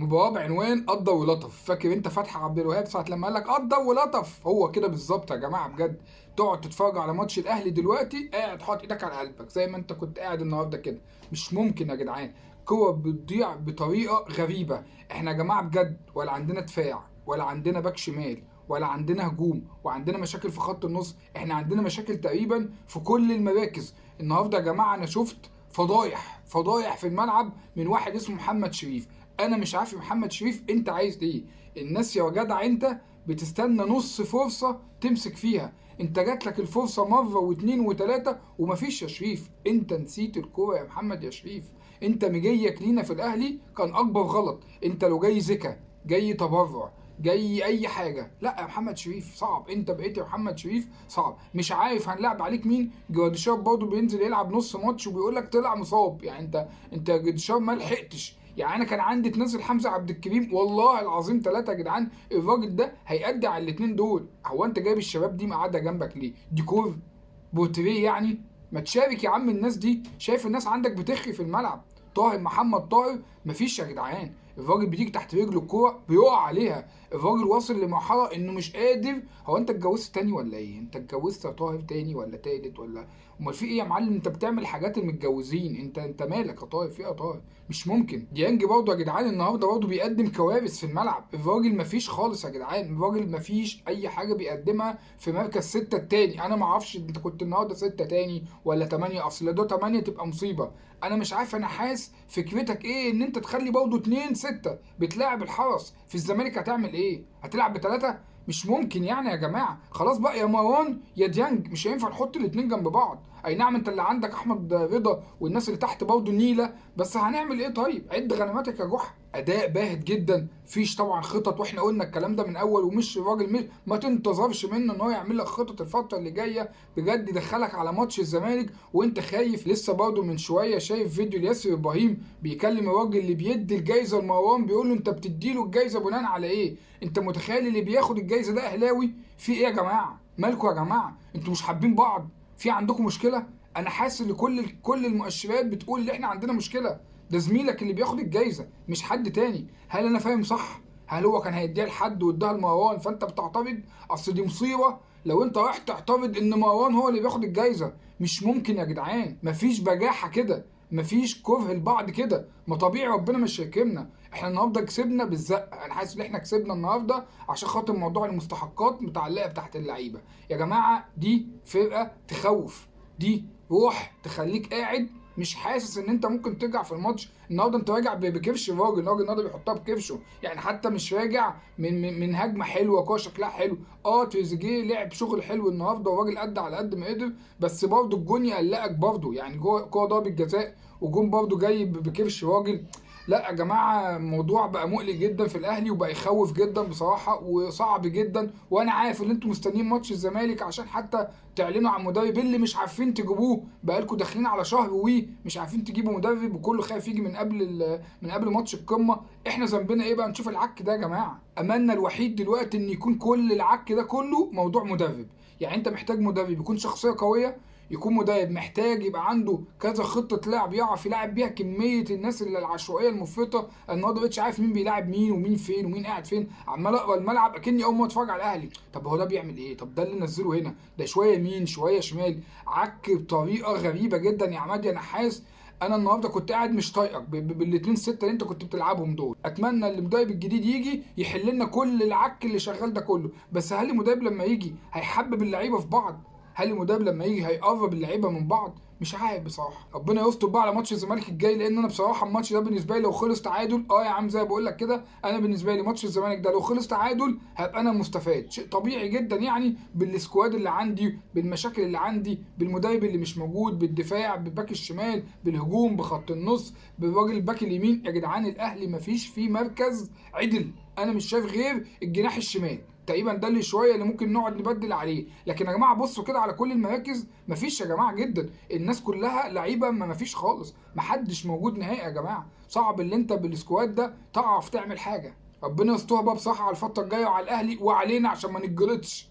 مباراه بعنوان قضى ولطف. فاكر انت فتحي عبد الوهاب ساعه لما قال لك قضى ولطف؟ هو كده بالظبط يا جماعه بجد. تقعد تتفرج على ماتش الاهلي دلوقتي قاعد حاطط ايدك على قلبك زي ما انت كنت قاعد النهارده كده. مش ممكن يا جدعان، كور بتضيع بطريقه غريبه. احنا يا جماعه بجد ولا عندنا دفاع ولا عندنا باك شمال ولا عندنا هجوم، وعندنا مشاكل في خط النص. احنا عندنا مشاكل تقريبا في كل المراكز. النهارده يا جماعه انا شفت فضايح في الملعب من واحد اسمه محمد شريف. انا مش عارف يا محمد شريف انت عايز ايه؟ الناس يا جدع انت بتستنى نص فرصه تمسك فيها. انت جات لك الفرصه مره واثنين وثلاثه ومفيش يا شريف. انت نسيت الكوره يا محمد يا شريف. انت مجيك لينا في الاهلي كان اكبر غلط. انت لو جاي زكا، جاي تبرع، جاي اي حاجه، لا يا محمد شريف صعب. انت بقيت يا محمد شريف صعب. مش عارف هنلعب عليك مين. جراديشار برضه بينزل يلعب نص ماتش وبيقول لك طلع مصاب. يعني انت يا جراديشار ما لحقتش. يعني انا كان عندي تنزل حمزه عبد الكريم والله العظيم ثلاثه يا جدعان. الراجل ده هيأدي على الاثنين دول. هو انت جايب الشباب دي مقعده جنبك ليه؟ ديكور؟ بورتريه يعني؟ ما تشارك يا عم الناس دي. شايف الناس عندك بتخري في الملعب. طاهر محمد طاهر مفيش يا جدعان. الراجل بتيجي تحت رجله الكوره بيقع عليها. الراجل واصل لمرحله انه مش قادر. هو انت اتجوزت تاني ولا ايه؟ انت اتجوزت يا طاهر تاني ولا تالت ولا امال في ايه يا معلم؟ انت بتعمل حاجات المتجوزين. انت مالك يا طاهر؟ في ايه يا طاهر؟ مش ممكن. ديانج برضه يا جدعان النهارده برضه بيقدم كوارث في الملعب. الراجل مفيش خالص يا جدعان. الراجل مفيش اي حاجه بيقدمها في مركز ستة التاني. انا ما اعرفش انت كنت النهارده ستة تاني ولا تمانية. اصل ده تمانية تبقى مصيبه. انا مش عارف انا حاسس فكرتك ايه ان انت تخلي برضه اتنين ستة بتلاعب الحرس. في الزمالك هتعمل ايه؟ هتلعب بثلاثه؟ مش ممكن يعني يا جماعه. خلاص بقى يا مروان يا ديانج، مش هينفع نحط الاتنين جنب بعض. اي نعم انت اللي عندك احمد رضا والناس اللي تحت برضه النيله، بس هنعمل ايه طيب؟ عد غنيماتك يا جحا. اداء باهت جدا. فيش طبعا خطط، واحنا قلنا الكلام ده من اول. ومش الراجل ما تنتظرش منه ان هو يعمل لك خطط الفتره اللي جايه. بجد يدخلك على ماتش الزمالك وانت خايف. لسه برضه من شويه شايف فيديو لياسر ابراهيم بيكلم الراجل اللي بيدي الجايزه لمروان، بيقول له انت بتديله الجايزه بناء على ايه؟ انت متخيل اللي بياخد الجايزه ده اهلاوي؟ في ايه يا جماعه؟ مالكم يا جماعه؟ انتوا مش حابين بعض؟ في عندكم مشكله؟ انا حاسس ان كل المؤشرات بتقول ان احنا عندنا مشكله. ده زميلك اللي بياخد الجايزه مش حد تاني. هل انا فاهم صح؟ هل هو كان هيديها لحد واداها لمروان فانت بتعترض؟ اصل دي مصيبه لو انت رايح تعترض ان مروان هو اللي بياخد الجايزه. مش ممكن يا جدعان. مفيش بجاحه كده، مفيش كره لبعض كده. ما طبيعي ربنا مش هيكرمنا. احنا النهارده كسبنا بالزق. انا حاسس ان احنا كسبنا النهارده عشان خاطر موضوع المستحقات متعلقه تحت اللعيبه. يا جماعه دي فرقه تخوف. دي روح تخليك قاعد مش حاسس ان انت ممكن ترجع في الماتش. النهارده انت راجع بكرش الراجل النهارده بيحطها بكرشه. يعني حتى مش راجع من هجمه حلوه كوره شكلها حلو. تريزيجيه لعب شغل حلو النهارده والراجل قد على قد ما قدر. بس برضه الجون يقلقك برضه. يعني جوه كوره ضربه جزاء وجون برضه جاي بكرش راجل. لا يا جماعه الموضوع بقى مقلق جدا في الاهلي وبقى يخوف جدا بصراحه وصعب جدا. وانا عارف ان انتوا مستنيين ماتش الزمالك عشان حتى تعلنوا عن مدرب اللي مش عارفين تجيبوه. بقالكم داخلين على شهر مش عارفين تجيبوا مدرب وكله خايف يجي من قبل ماتش القمه. احنا ذنبنا ايه بقى نشوف العك ده يا جماعه؟ املنا الوحيد دلوقتي ان يكون كل العك ده كله موضوع مدرب. يعني انت محتاج مدرب يكون شخصيه قويه. يكون مدرب محتاج يبقى عنده كذا خطه لعب يعرف يلعب بيها كميه الناس اللي العشوائيه المفرطه. النهارده مبقتش عارف مين بيلاعب مين ومين فين ومين قاعد فين. عمال اقرا الملعب اكني اول ما اتفرج على الاهلي. طب هو ده بيعمل ايه؟ طب ده اللي نزله هنا ده شويه يمين شويه شمال. عك بطريقه غريبه جدا يا عماد يا نحاس. انا النهارده كنت قاعد مش طايقك بالاتنين ستة اللي انت كنت بتلعبهم دول. اتمنى المدرب الجديد يجي يحل لنا كل العك اللي شغال ده كله. بس هل المدرب لما يجي هيحبب اللعيبه في بعض؟ هل المدرب لما يجي هيقرب اللعيبه من بعض؟ مش عارف بصراحه. ربنا يستر بقى على ماتش الزمالك الجاي. لان انا بصراحه الماتش ده بالنسبه لي لو خلص تعادل يا عم زي ما بقول لك كده. انا بالنسبه لي ماتش الزمالك ده لو خلص تعادل هبقى انا مستفاد. شيء طبيعي جدا يعني بالسكواد اللي عندي بالمشاكل اللي عندي بالمدرب اللي مش موجود بالدفاع بالباك الشمال بالهجوم بخط النص بالراجل الباك اليمين. يا جدعان الاهلي مفيش فيه مركز عدل. انا مش شايف غير الجناح الشمال تقريبا ده اللي شويه اللي ممكن نقعد نبدل عليه. لكن يا جماعه بصوا كده على كل المراكز مفيش يا جماعه جدا. الناس كلها لعيبه ما مفيش خالص. محدش موجود نهائي يا جماعه. صعب اللي انت بالسكواد ده تعرف تعمل حاجه. ربنا يسترها بقى بصراحه على الفتره الجايه وعلى الاهلي وعلينا عشان ما نتجلطش.